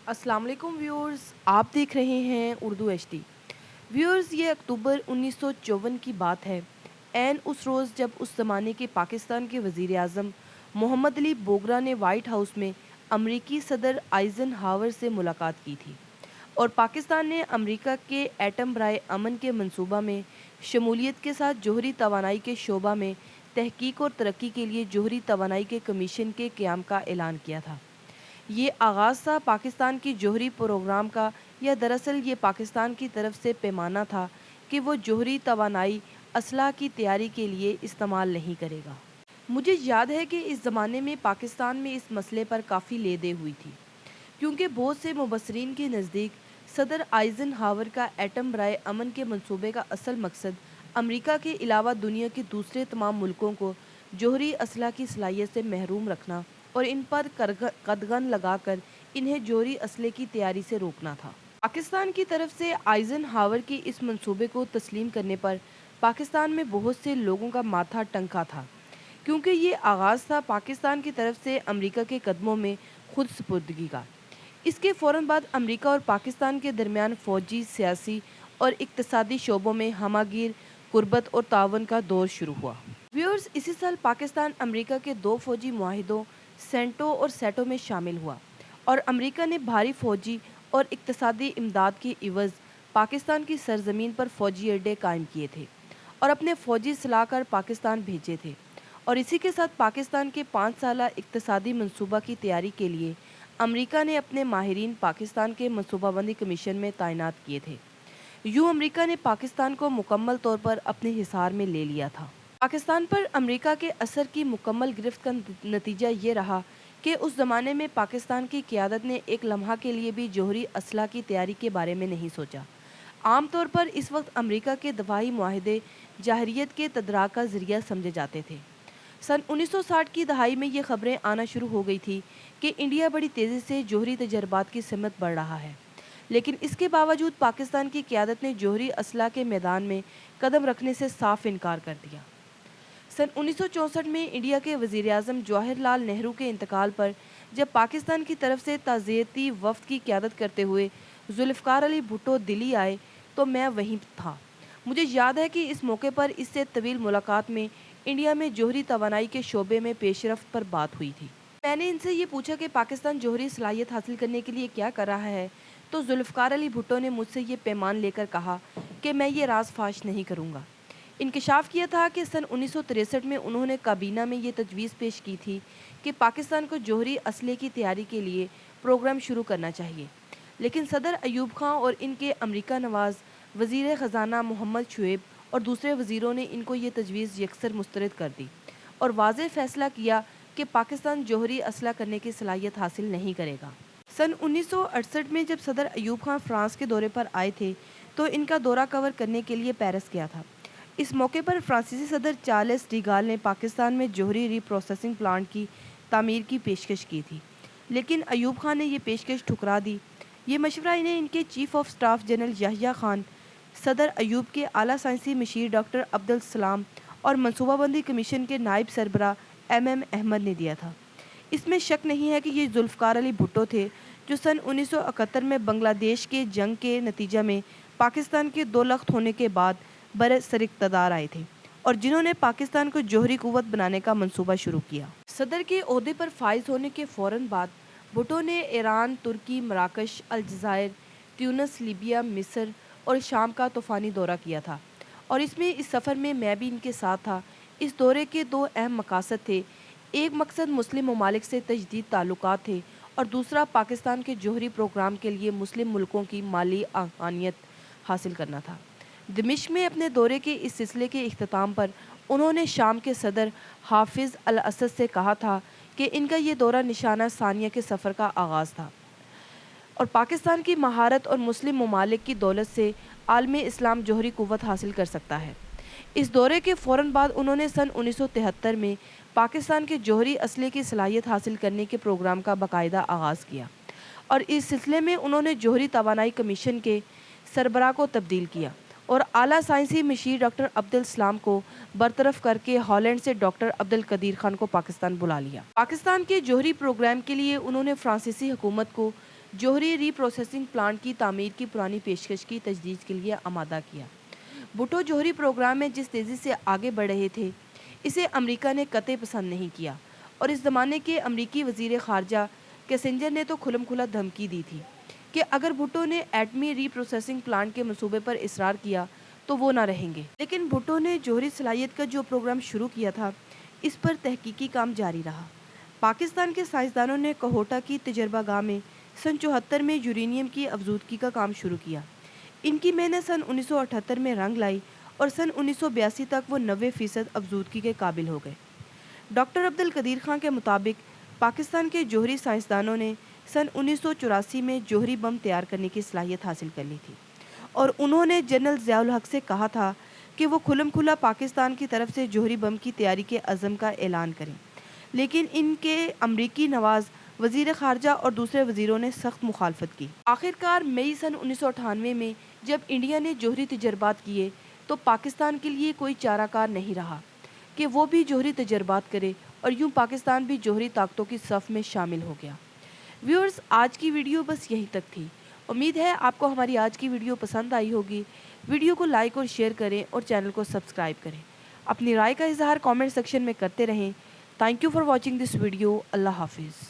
السلام علیکم ویورز، آپ دیکھ رہے ہیں اردو ایچ ڈی۔ ویورز، یہ اکتوبر 1954 کی بات ہے، عین اس روز جب اس زمانے کے پاکستان کے وزیر اعظم محمد علی بوگرا نے وائٹ ہاؤس میں امریکی صدر آئزن ہاور سے ملاقات کی تھی اور پاکستان نے امریکہ کے ایٹم برائے امن کے منصوبہ میں شمولیت کے ساتھ جوہری توانائی کے شعبہ میں تحقیق اور ترقی کے لیے جوہری توانائی کے کمیشن کے قیام کا اعلان کیا تھا۔ یہ آغاز تھا پاکستان کی جوہری پروگرام کا، یا دراصل یہ پاکستان کی طرف سے پیمانہ تھا کہ وہ جوہری توانائی اسلحہ کی تیاری کے لیے استعمال نہیں کرے گا۔ مجھے یاد ہے کہ اس زمانے میں پاکستان میں اس مسئلے پر کافی لے دے ہوئی تھی، کیونکہ بہت سے مبصرین کے نزدیک صدر آئزن ہاور کا ایٹم برائے امن کے منصوبے کا اصل مقصد امریکہ کے علاوہ دنیا کے دوسرے تمام ملکوں کو جوہری اسلحہ کی صلاحیت سے محروم رکھنا اور ان پر قدغن لگا کر انہیں جوہری اسلحے کی تیاری سے روکنا تھا۔ پاکستان کی طرف سے آئزن ہاور کے اس منصوبے کو تسلیم کرنے پر پاکستان میں بہت سے لوگوں کا ماتھا ٹنکا تھا، کیونکہ یہ آغاز تھا پاکستان کی طرف سے امریکہ کے قدموں میں خود سپردگی کا۔ اس کے فوراً بعد امریکہ اور پاکستان کے درمیان فوجی، سیاسی اور اقتصادی شعبوں میں ہمہ گیر قربت اور تعاون کا دور شروع ہوا۔ ویورز، اسی سال پاکستان امریکہ کے 2 فوجی معاہدوں سینٹو اور سیٹو میں شامل ہوا اور امریکہ نے بھاری فوجی اور اقتصادی امداد کے عوض پاکستان کی سرزمین پر فوجی اڈے قائم کیے تھے اور اپنے فوجی صلاح کار پاکستان بھیجے تھے، اور اسی کے ساتھ پاکستان کے 5 سالہ اقتصادی منصوبہ کی تیاری کے لیے امریکہ نے اپنے ماہرین پاکستان کے منصوبہ بندی کمیشن میں تعینات کیے تھے۔ یوں امریکہ نے پاکستان کو مکمل طور پر اپنے حصار میں لے لیا تھا۔ پاکستان پر امریکہ کے اثر کی مکمل گرفت کا نتیجہ یہ رہا کہ اس زمانے میں پاکستان کی قیادت نے ایک لمحہ کے لیے بھی جوہری اسلحہ کی تیاری کے بارے میں نہیں سوچا۔ عام طور پر اس وقت امریکہ کے دفاعی معاہدے جارحیت کے تدارک کا ذریعہ سمجھے جاتے تھے۔ سن 1960 کی دہائی میں یہ خبریں آنا شروع ہو گئی تھی کہ انڈیا بڑی تیزی سے جوہری تجربات کی سمت بڑھ رہا ہے، لیکن اس کے باوجود پاکستان کی قیادت نے جوہری اسلحہ کے میدان میں قدم رکھنے سے صاف انکار کر دیا۔ سن 1964 میں انڈیا کے وزیر اعظم جواہر لال نہرو کے انتقال پر جب پاکستان کی طرف سے تعزیتی وفد کی قیادت کرتے ہوئے ذوالفقار علی بھٹو دلی آئے تو میں وہیں تھا۔ مجھے یاد ہے کہ اس موقع پر اس سے طویل ملاقات میں انڈیا میں جوہری توانائی کے شعبے میں پیش رفت پر بات ہوئی تھی۔ میں نے ان سے یہ پوچھا کہ پاکستان جوہری صلاحیت حاصل کرنے کے لیے کیا کر رہا ہے، تو ذوالفقار علی بھٹو نے مجھ سے یہ پیمان لے کر کہا کہ میں یہ راز فاش نہیں کروں گا۔ انکشاف کیا تھا کہ سن 1963 میں انہوں نے کابینہ میں یہ تجویز پیش کی تھی کہ پاکستان کو جوہری اسلحے کی تیاری کے لیے پروگرام شروع کرنا چاہیے، لیکن صدر ایوب خان اور ان کے امریکہ نواز وزیر خزانہ محمد شعیب اور دوسرے وزیروں نے ان کو یہ تجویز یکسر مسترد کر دی اور واضح فیصلہ کیا کہ پاکستان جوہری اسلحہ کرنے کی صلاحیت حاصل نہیں کرے گا۔ سن 1968 میں جب صدر ایوب خان فرانس کے دورے پر آئے تھے تو ان کا دورہ کور کرنے کے لیے پیرس گیا تھا۔ اس موقع پر فرانسیسی صدر چارلس ڈی گال نے پاکستان میں جوہری ری پروسیسنگ پلانٹ کی تعمیر کی پیشکش کی تھی، لیکن ایوب خان نے یہ پیشکش ٹھکرا دی۔ یہ مشورہ انہیں ان کے chief of staff general Yahya Khan, صدر ایوب کے اعلیٰ سائنسی مشیر ڈاکٹر عبدالسلام اور منصوبہ بندی کمیشن کے نائب سربراہ ایم احمد نے دیا تھا۔ اس میں شک نہیں ہے کہ یہ ذوالفقار علی بھٹو تھے جو سن 1971 میں بنگلہ دیش کے جنگ کے نتیجہ میں پاکستان کے 2 لخت ہونے کے بعد برسر اقتدار آئے تھے اور جنہوں نے پاکستان کو جوہری قوت بنانے کا منصوبہ شروع کیا۔ صدر کے عہدے پر فائز ہونے کے فوراً بعد بھٹو نے ایران، ترکی، مراکش، الجزائر، تیونس، لیبیا، مصر اور شام کا طوفانی دورہ کیا تھا، اور اس سفر میں میں بھی ان کے ساتھ تھا۔ اس دورے کے 2 اہم مقاصد تھے۔ ایک مقصد مسلم ممالک سے تجدید تعلقات تھے اور دوسرا پاکستان کے جوہری پروگرام کے لیے مسلم ملکوں کی مالی اعانت حاصل کرنا تھا۔ دمشق میں اپنے دورے کے اس سلسلے کے اختتام پر انہوں نے شام کے صدر حافظ الاسد سے کہا تھا کہ ان کا یہ دورہ نشانہ ثانیہ کے سفر کا آغاز تھا اور پاکستان کی مہارت اور مسلم ممالک کی دولت سے عالم اسلام جوہری قوت حاصل کر سکتا ہے۔ اس دورے کے فوراً بعد انہوں نے سن 1973 میں پاکستان کے جوہری اسلحے کی صلاحیت حاصل کرنے کے پروگرام کا باقاعدہ آغاز کیا اور اس سلسلے میں انہوں نے جوہری توانائی کمیشن کے سربراہ کو تبدیل کیا اور اعلیٰ سائنسی مشیر ڈاکٹر عبدالسلام کو برطرف کر کے ہالینڈ سے ڈاکٹر عبدالقدیر خان کو پاکستان بلا لیا۔ پاکستان کے جوہری پروگرام کے لیے انہوں نے فرانسیسی حکومت کو جوہری ری پروسیسنگ پلانٹ کی تعمیر کی پرانی پیشکش کی تجدید کے لیے آمادہ کیا۔ بھٹو جوہری پروگرام میں جس تیزی سے آگے بڑھ رہے تھے اسے امریکہ نے قطعی پسند نہیں کیا، اور اس زمانے کے امریکی وزیر خارجہ کیسنجر نے تو کھلم کھلا دھمکی دی تھی کہ اگر بھٹو نے ایٹمی ری پروسیسنگ پلانٹ کے منصوبے پر اصرار کیا تو وہ نہ رہیں گے۔ لیکن بھٹو نے جوہری صلاحیت کا جو پروگرام شروع کیا تھا اس پر تحقیقی کام جاری رہا۔ پاکستان کے سائنسدانوں نے کوہوٹا کی تجربہ گاہ میں سن 74 میں یورینیم کی افزودگی کا کام شروع کیا۔ ان کی محنت سن 1978 میں رنگ لائی اور سن 1982 تک وہ 90% افزودگی کے قابل ہو گئے۔ ڈاکٹر عبدالقدیر خان کے مطابق پاکستان کے جوہری سائنسدانوں نے سن 1984 میں جوہری بم تیار کرنے کی صلاحیت حاصل کر لی تھی، اور انہوں نے جنرل ضیاء الحق سے کہا تھا کہ وہ کھلم کھلا پاکستان کی طرف سے جوہری بم کی تیاری کے عزم کا اعلان کریں، لیکن ان کے امریکی نواز وزیر خارجہ اور دوسرے وزیروں نے سخت مخالفت کی۔ آخر کار مئی سن 1998 میں جب انڈیا نے جوہری تجربات کیے تو پاکستان کے لیے کوئی چارہ کار نہیں رہا کہ وہ بھی جوہری تجربات کرے، اور یوں پاکستان بھی جوہری طاقتوں کی صف میں شامل ہو گیا۔ ویورز، آج کی ویڈیو بس یہیں تک تھی۔ امید ہے آپ کو ہماری آج کی ویڈیو پسند آئی ہوگی۔ ویڈیو کو لائک اور شیئر کریں اور چینل کو سبسکرائب کریں۔ اپنی رائے کا اظہار کامنٹ سیکشن میں کرتے رہیں۔ Thank you for watching this video. اللہ حافظ۔